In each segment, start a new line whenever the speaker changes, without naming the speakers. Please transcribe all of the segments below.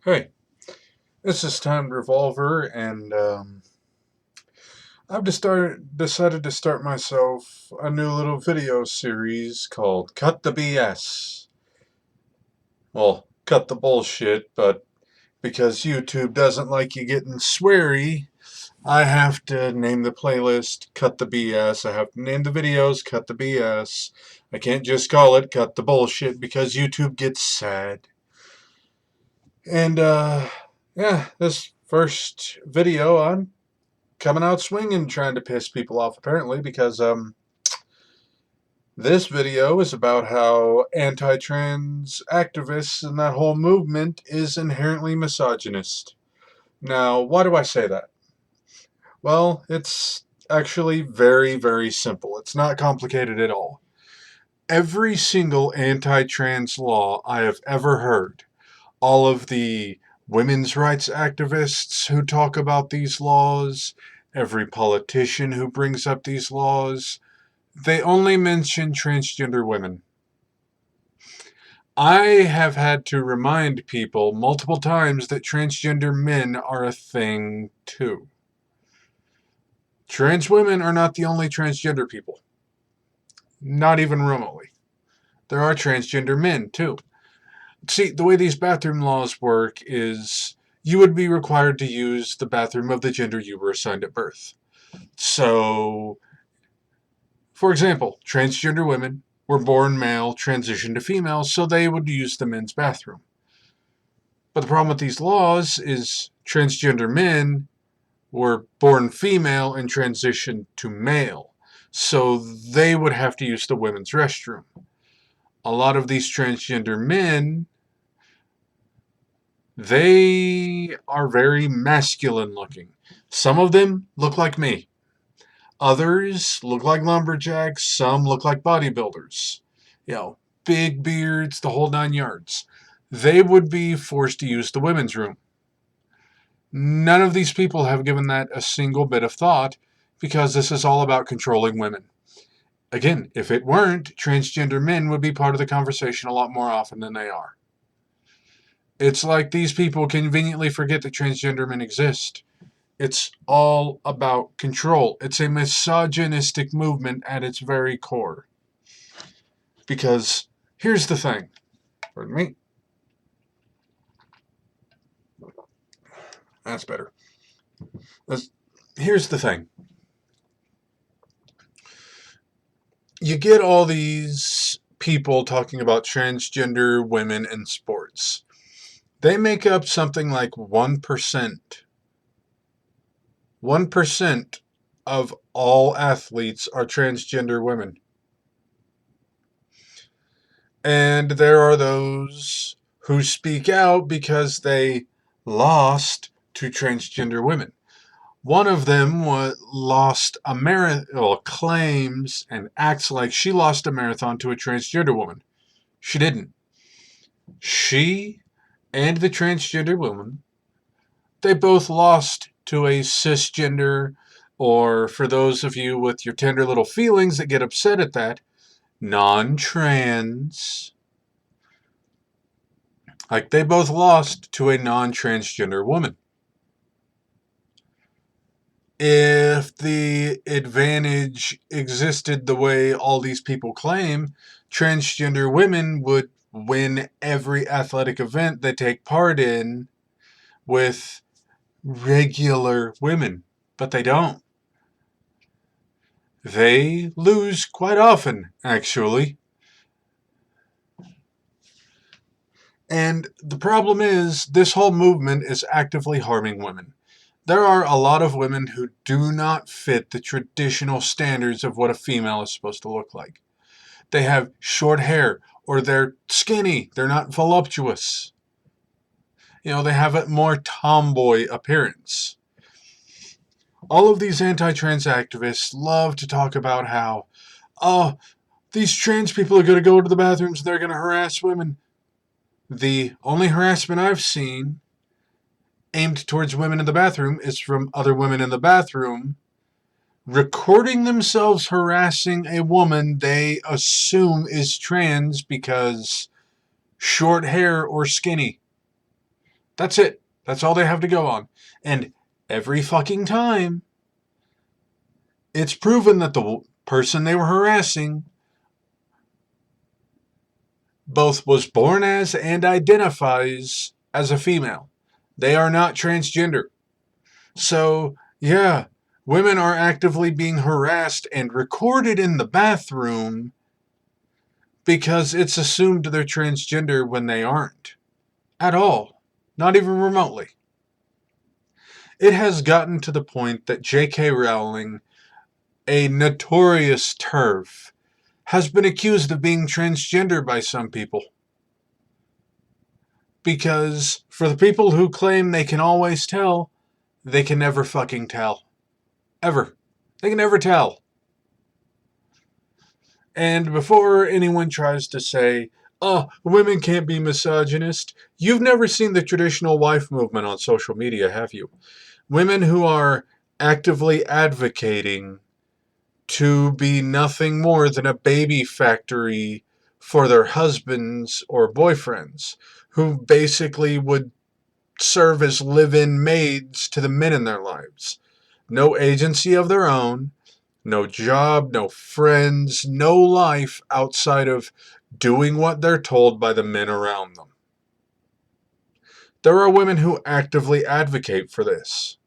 Hey, this is Time Revolver, and I've decided to start myself a new little video series called Cut the BS. Well, cut the bullshit, but because YouTube doesn't like you getting sweary, I have to name the playlist Cut the BS. I have to name the videos Cut the BS. I can't just call it Cut the Bullshit because YouTube gets sad. And, yeah, this first video, I'm coming out swinging trying to piss people off apparently because this video is about how anti-trans activists and that whole movement is inherently misogynist. Now, why do I say that? Well, it's actually very, very simple. It's not complicated at all. Every single anti-trans law I have ever heard, all of the women's rights activists who talk about these laws, every politician who brings up these laws, they only mention transgender women. I have had to remind people multiple times that transgender men are a thing too. Trans women are not the only transgender people. Not even remotely. There are transgender men too. See, the way these bathroom laws work is you would be required to use the bathroom of the gender you were assigned at birth. So, for example, transgender women were born male, transitioned to female, so they would use the men's bathroom. But the problem with these laws is transgender men were born female and transitioned to male, so they would have to use the women's restroom. A lot of these transgender men, they are very masculine looking. Some of them look like me. Others look like lumberjacks. Some look like bodybuilders. You know, big beards, the whole 9 yards. They would be forced to use the women's room. None of these people have given that a single bit of thought because this is all about controlling women. Again, if it weren't, transgender men would be part of the conversation a lot more often than they are. It's like these people conveniently forget that transgender men exist. It's all about control. It's a misogynistic movement at its very core. Because here's the thing. Pardon me. That's better. Here's the thing. You get all these people talking about transgender women in sports. They make up something like 1%. 1% of all athletes are transgender women. And there are those who speak out because they lost to transgender women. One of them lost a marathon, claims and acts like she lost a marathon to a transgender woman. She didn't. She and the transgender woman, they both lost to a cisgender, or for those of you with your tender little feelings that get upset at that, non-trans. Like, they both lost to a non-transgender woman. If the advantage existed the way all these people claim, transgender women would win every athletic event they take part in with regular women. But they don't. They lose quite often, actually. And the problem is, this whole movement is actively harming women. There are a lot of women who do not fit the traditional standards of what a female is supposed to look like. They have short hair, or they're skinny, they're not voluptuous. You know, they have a more tomboy appearance. All of these anti-trans activists love to talk about how, oh, these trans people are going to go to the bathrooms and they're going to harass women. The only harassment I've seen aimed towards women in the bathroom is from other women in the bathroom recording themselves harassing a woman they assume is trans because short hair or skinny. That's it. That's all they have to go on. And every fucking time, it's proven that the person they were harassing both was born as and identifies as a female. They are not transgender. So, yeah, women are actively being harassed and recorded in the bathroom because it's assumed they're transgender when they aren't. At all. Not even remotely. It has gotten to the point that J.K. Rowling, a notorious TERF, has been accused of being transgender by some people. Because for the people who claim they can always tell, they can never fucking tell. Ever. They can never tell. And before anyone tries to say, oh, women can't be misogynist, you've never seen the traditional wife movement on social media, have you? Women who are actively advocating to be nothing more than a baby factory for their husbands or boyfriends, who basically would serve as live-in maids to the men in their lives. No agency of their own, no job, no friends, no life outside of doing what they're told by the men around them. There are women who actively advocate for this.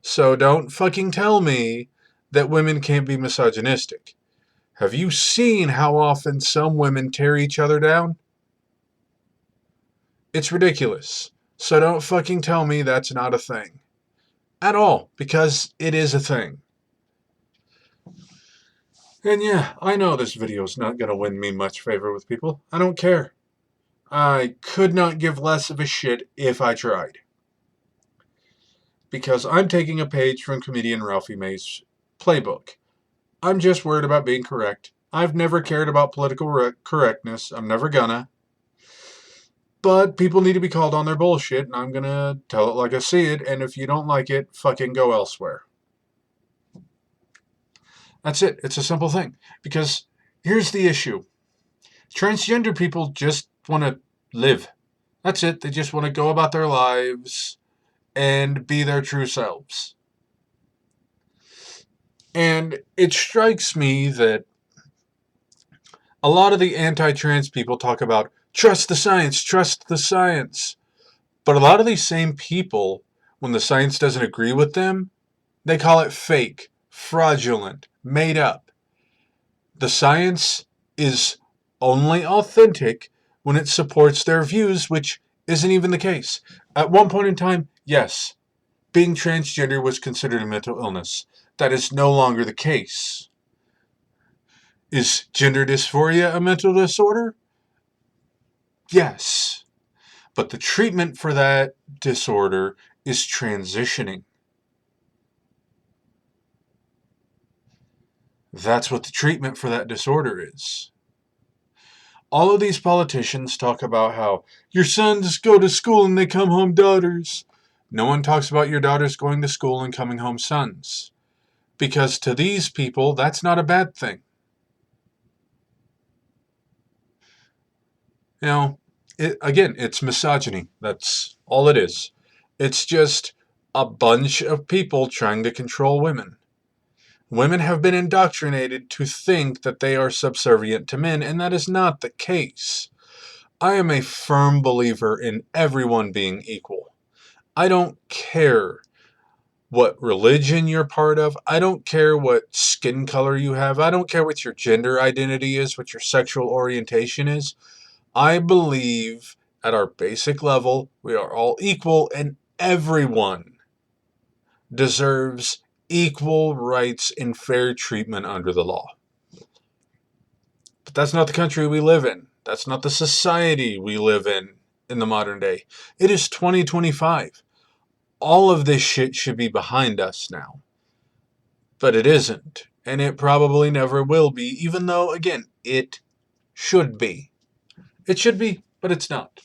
So don't fucking tell me that women can't be misogynistic. Have you seen how often some women tear each other down? It's ridiculous. So don't fucking tell me that's not a thing. At all, because it is a thing. And yeah, I know this video is not going to win me much favor with people. I don't care. I could not give less of a shit if I tried. Because I'm taking a page from comedian Ralphie May's playbook. I'm just worried about being correct. I've never cared about political correctness. I'm never gonna. But people need to be called on their bullshit, and I'm gonna tell it like I see it, and if you don't like it, fucking go elsewhere. That's it. It's a simple thing. Because here's the issue. Transgender people just want to live. That's it. They just want to go about their lives and be their true selves. And it strikes me that a lot of the anti-trans people talk about trust the science, trust the science. But a lot of these same people, when the science doesn't agree with them, they call it fake, fraudulent, made up. The science is only authentic when it supports their views, which isn't even the case. At one point in time, yes, being transgender was considered a mental illness. That is no longer the case. Is gender dysphoria a mental disorder? Yes. But the treatment for that disorder is transitioning. That's what the treatment for that disorder is. All of these politicians talk about how your sons go to school and they come home daughters. No one talks about your daughters going to school and coming home sons. Because to these people, that's not a bad thing. You know, again, it's misogyny. That's all it is. It's just a bunch of people trying to control women. Women have been indoctrinated to think that they are subservient to men, and that is not the case. I am a firm believer in everyone being equal. I don't care what religion you're part of. I don't care what skin color you have. I don't care what your gender identity is, what your sexual orientation is. I believe at our basic level, we are all equal and everyone deserves equal rights and fair treatment under the law. But that's not the country we live in. That's not the society we live in the modern day. It is 2025. All of this shit should be behind us now. But it isn't. And it probably never will be, even though, again, it should be. It should be, but it's not.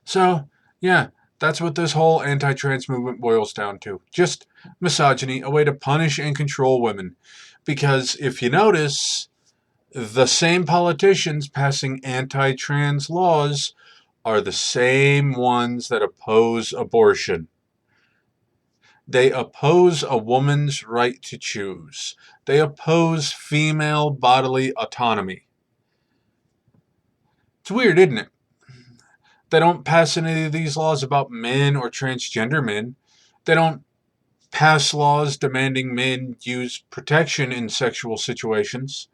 So, yeah, that's what this whole anti-trans movement boils down to. Just misogyny, a way to punish and control women. Because if you notice, the same politicians passing anti-trans laws are the same ones that oppose abortion. They oppose a woman's right to choose. They oppose female bodily autonomy. It's weird, isn't it? They don't pass any of these laws about men or transgender men. They don't pass laws demanding men use protection in sexual situations.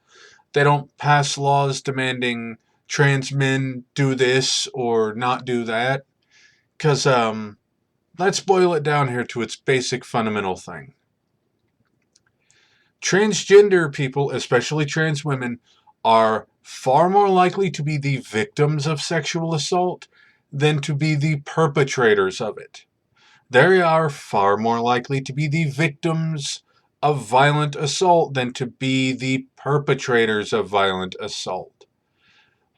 They don't pass laws demanding trans men do this or not do that. Because, let's boil it down here to its basic fundamental thing. Transgender people, especially trans women, are far more likely to be the victims of sexual assault than to be the perpetrators of it. They are far more likely to be the victims of violent assault than to be the perpetrators of violent assault.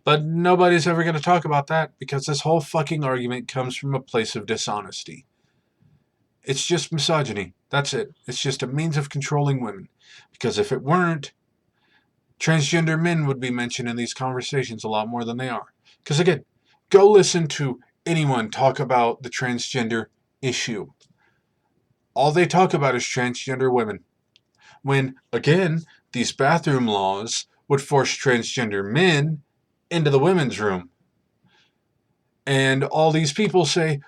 But nobody's ever going to talk about that because this whole fucking argument comes from a place of dishonesty. It's just misogyny. That's it. It's just a means of controlling women. Because if it weren't, transgender men would be mentioned in these conversations a lot more than they are. Because again, go listen to anyone talk about the transgender issue. All they talk about is transgender women. When, again, these bathroom laws would force transgender men into the women's room. And all these people say,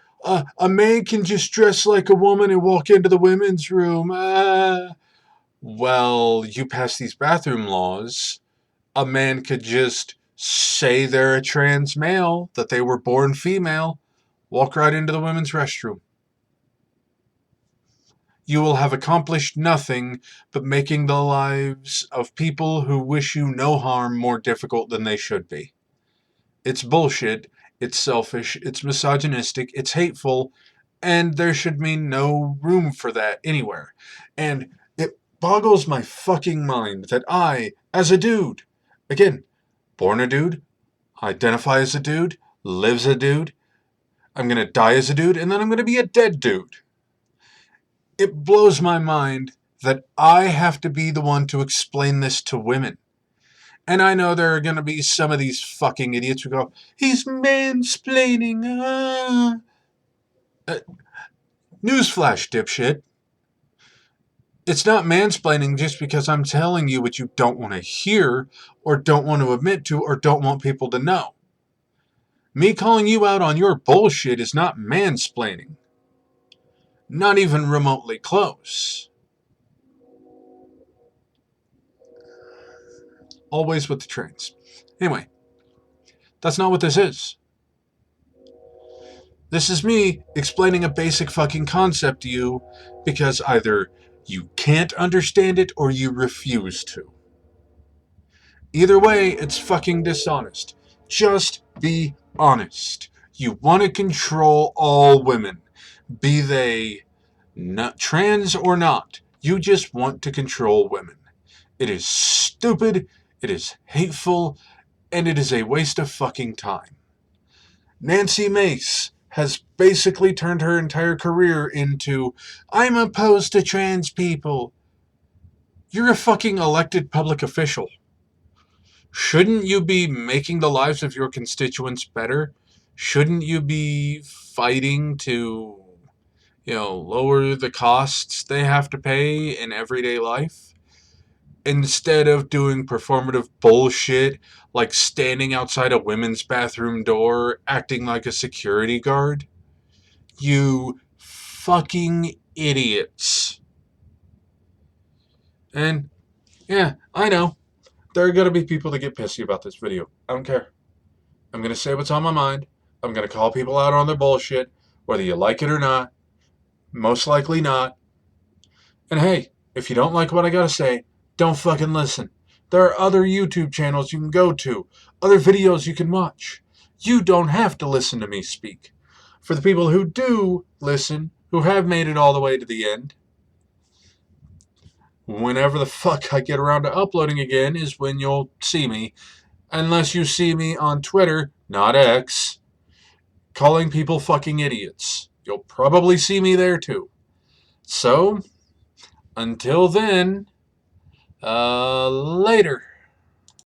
a man can just dress like a woman and walk into the women's room. Well, you pass these bathroom laws, a man could just say they're a trans male, that they were born female, walk right into the women's restroom. You will have accomplished nothing but making the lives of people who wish you no harm more difficult than they should be. It's bullshit, it's selfish, it's misogynistic, it's hateful, and there should be no room for that anywhere. And it boggles my fucking mind that I, as a dude, again, born a dude, identify as a dude, lives a dude, I'm gonna die as a dude, and then I'm gonna be a dead dude. It blows my mind that I have to be the one to explain this to women. And I know there are going to be some of these fucking idiots who go, he's mansplaining. Newsflash, dipshit. It's not mansplaining just because I'm telling you what you don't want to hear, or don't want to admit to, or don't want people to know. Me calling you out on your bullshit is not mansplaining. Not even remotely close. Always with the trains. Anyway, that's not what this is. This is me explaining a basic fucking concept to you because either you can't understand it or you refuse to. Either way, it's fucking dishonest. Just be honest. You want to control all women, be they not trans or not. You just want to control women. It is stupid, it is hateful, and it is a waste of fucking time. Nancy Mace has basically turned her entire career into, I'm opposed to trans people. You're a fucking elected public official. Shouldn't you be making the lives of your constituents better? Shouldn't you be fighting to, lower the costs they have to pay in everyday life? Instead of doing performative bullshit like standing outside a women's bathroom door acting like a security guard? You fucking idiots. And, yeah, I know. There are going to be people that get pissy about this video. I don't care. I'm going to say what's on my mind. I'm going to call people out on their bullshit, whether you like it or not. Most likely not. And hey, if you don't like what I got to say, don't fucking listen. There are other YouTube channels you can go to, other videos you can watch. You don't have to listen to me speak. For the people who do listen, who have made it all the way to the end, whenever the fuck I get around to uploading again is when you'll see me. Unless you see me on Twitter, not X, calling people fucking idiots. You'll probably see me there too. So, until then, later.